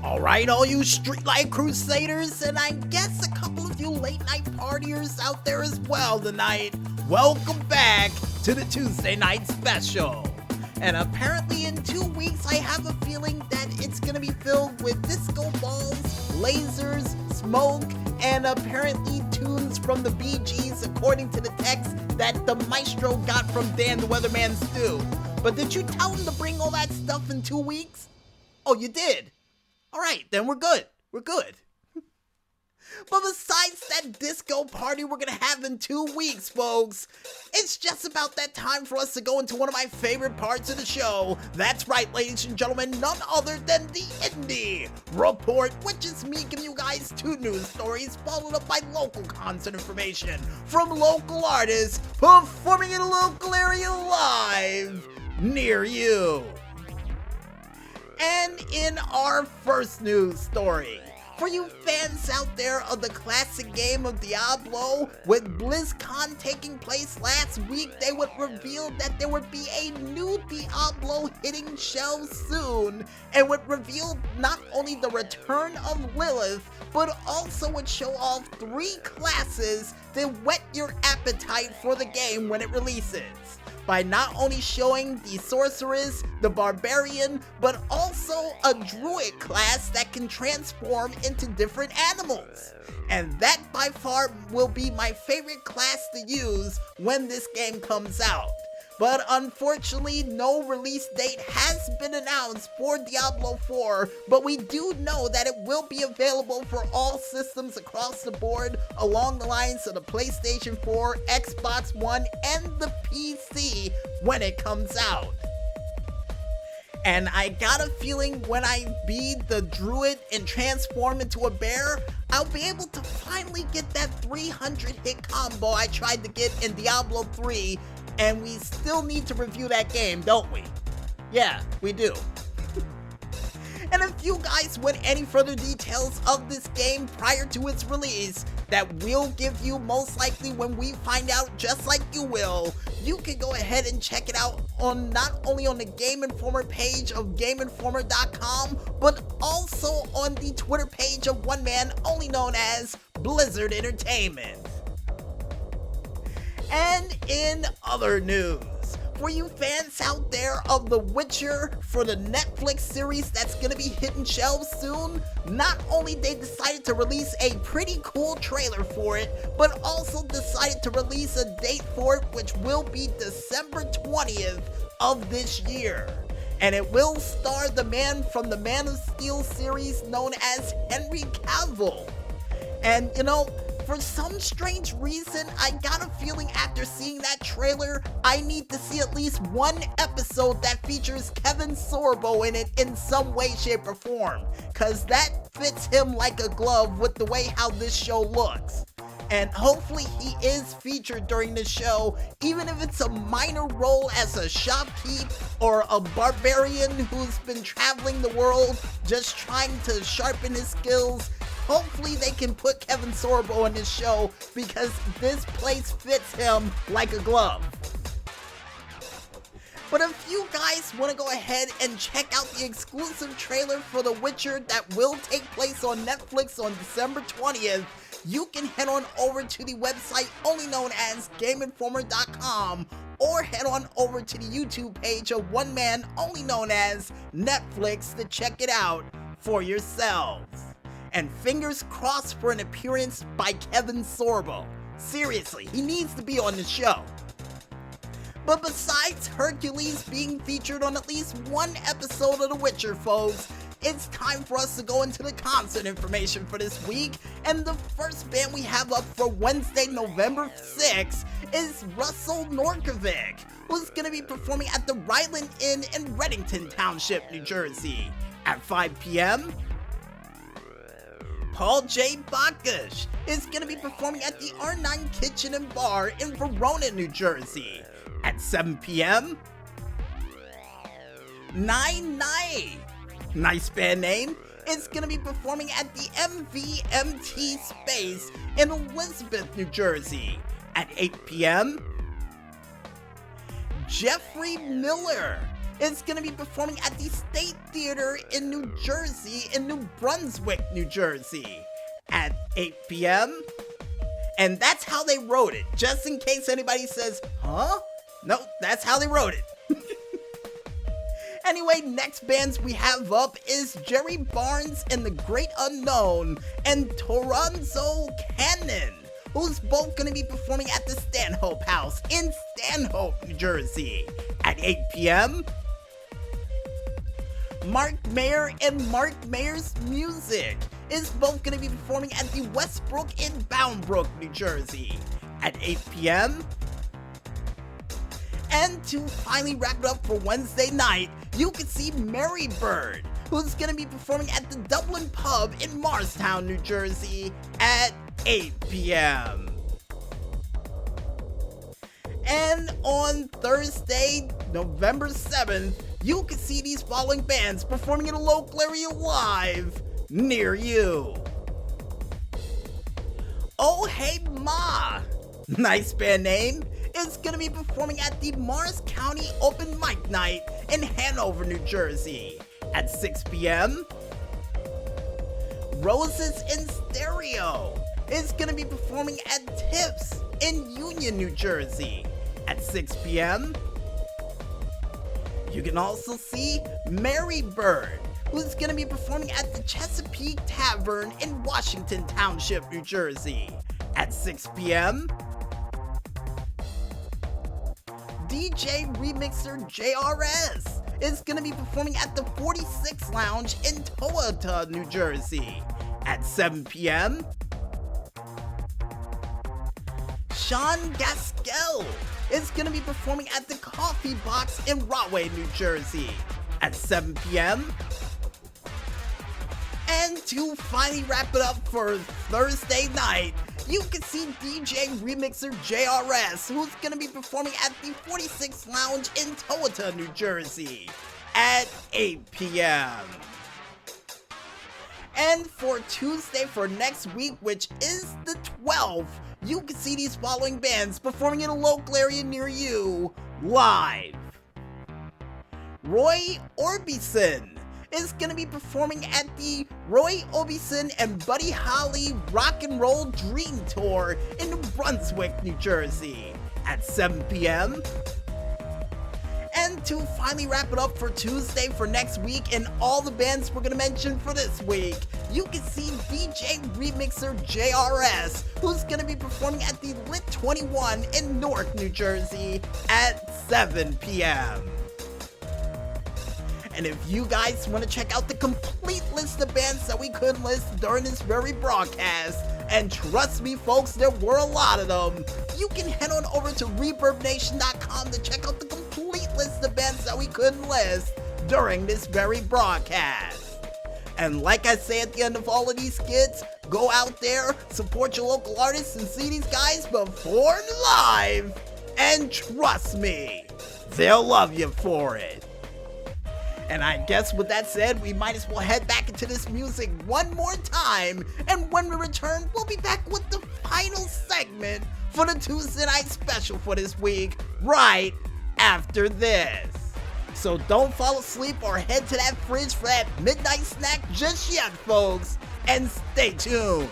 Alright, all you streetlight crusaders, and I guess a couple of you late night partiers out there as well tonight, welcome back to the Tuesday Night Special. And apparently in 2 weeks I have a feeling that it's gonna be filled with disco balls, lasers, smoke, and apparently tunes from the Bee Gees according to the text that the maestro got from Dan the Weatherman Stu. But did you tell him to bring all that stuff in 2 weeks? Oh, you did? Alright, then we're good. We're good. But besides that disco party we're gonna have in 2 weeks, folks, it's just about that time for us to go into one of my favorite parts of the show. That's right, ladies and gentlemen, none other than the Indy Report, which is me giving you guys 2 news stories followed up by local concert information from local artists performing in a local area live near you. And in our first news story, for you fans out there of the classic game of Diablo, with BlizzCon taking place last week, they would reveal that there would be a new Diablo hitting shelves soon, and would reveal not only the return of Lilith, but also would show off 3 classes that whet your appetite for the game when it releases, by not only showing the sorceress, the barbarian, but also a druid class that can transform into different animals. And that by far will be my favorite class to use when this game comes out. But unfortunately, no release date has been announced for Diablo 4, but we do know that it will be available for all systems across the board along the lines of the PlayStation 4, Xbox One, and the PC when it comes out. And I got a feeling when I be the druid and transform into a bear, I'll be able to finally get that 300 hit combo I tried to get in Diablo 3, and we still need to review that game, don't we? Yeah, we do. And if you guys want any further details of this game prior to its release, that we'll give you most likely when we find out, just like you will, you can go ahead and check it out on not only on the Game Informer page of GameInformer.com, but also on the Twitter page of one man only known as Blizzard Entertainment. And in other news, for you fans out there of The Witcher, for the Netflix series that's gonna be hitting shelves soon, not only they decided to release a pretty cool trailer for it, but also decided to release a date for it, which will be December 20th of this year. And it will star the man from the Man of Steel series known as Henry Cavill. And you know, for some strange reason, I got a feeling after seeing that trailer, I need to see at least one episode that features Kevin Sorbo in it in some way, shape, or form, cause that fits him like a glove with the way how this show looks. And hopefully he is featured during the show, even if it's a minor role as a shopkeep or a barbarian who's been traveling the world just trying to sharpen his skills. Hopefully they can put Kevin Sorbo in this show, because this place fits him like a glove. But if you guys want to go ahead and check out the exclusive trailer for The Witcher that will take place on Netflix on December 20th, you can head on over to the website only known as GameInformer.com, or head on over to the YouTube page of one man only known as Netflix to check it out for yourselves. And fingers crossed for an appearance by Kevin Sorbo. Seriously, he needs to be on the show. But besides Hercules being featured on at least one episode of The Witcher, folks, it's time for us to go into the concert information for this week. And the first band we have up for Wednesday, November 6th is Russell Norkovic, who's going to be performing at the Ryland Inn in Reddington Township, New Jersey at 5 p.m. Paul J. Bakash is going to be performing at the R9 Kitchen and Bar in Verona, New Jersey at 7 p.m. Nine Night, nice band name, is going to be performing at the MVMT Space in Elizabeth, New Jersey at 8 p.m. Jeffrey Miller is going to be performing at the State Theater in New Jersey, in New Brunswick, New Jersey at 8 p.m. And that's how they wrote it, just in case anybody says, huh? No, that's how they wrote it. Anyway, next bands we have up is Jerry Barnes and the Great Unknown and Toronzo Cannon, who's both going to be performing at the Stanhope House in Stanhope, New Jersey at 8 p.m. Mark Mayer and Mark Mayer's Music is both going to be performing at the Westbrook in Boundbrook, New Jersey at 8 p.m. And to finally wrap it up for Wednesday night, you can see Mary Bird, who's going to be performing at the Dublin Pub in Morristown, New Jersey at 8 p.m. And on Thursday, November 7th, you can see these following bands performing in a local area live near you. Oh Hey Ma, nice band name, is going to be performing at the Morris County Open Mic Night in Hanover, New Jersey at 6 p.m. Roses in Stereo is going to be performing at Tips in Union, New Jersey at 6 p.m. You can also see Mary Bird, who's going to be performing at the Chesapeake Tavern in Washington Township, New Jersey at 6 p.m. DJ Remixer JRS is going to be performing at the 46 Lounge in Toota, New Jersey at 7 p.m. Sean Gaskell is going to be performing at the Coffee Box in Rahway, New Jersey at 7 p.m. And to finally wrap it up for Thursday night, you can see DJ Remixer JRS, who's going to be performing at the 46 Lounge in Toota, New Jersey at 8 p.m. And for Tuesday for next week, which is the 12th, you can see these following bands performing in a local area near you live. Roy Orbison is going to be performing at the Roy Orbison and Buddy Holly Rock and Roll Dream Tour in New Brunswick, New Jersey at 7 p.m. And to finally wrap it up for Tuesday for next week and all the bands we're going to mention for this week, you can see DJ Remixer JRS, who's going to be performing at the Lit 21 in Newark, New Jersey at 7 p.m. And if you guys want to check out the complete list of bands that we couldn't list during this very broadcast, and trust me folks, there were a lot of them, you can head on over to ReverbNation.com to check out the complete list of bands that we couldn't list during this very broadcast. And like I say at the end of all of these skits, go out there, support your local artists, and see these guys perform live, and trust me, they'll love you for it. And I guess with that said, we might as well head back into this music one more time, and when we return, we'll be back with the final segment for the Tuesday Night Special for this week, right after this. So don't fall asleep or head to that fridge for that midnight snack just yet, folks, and stay tuned.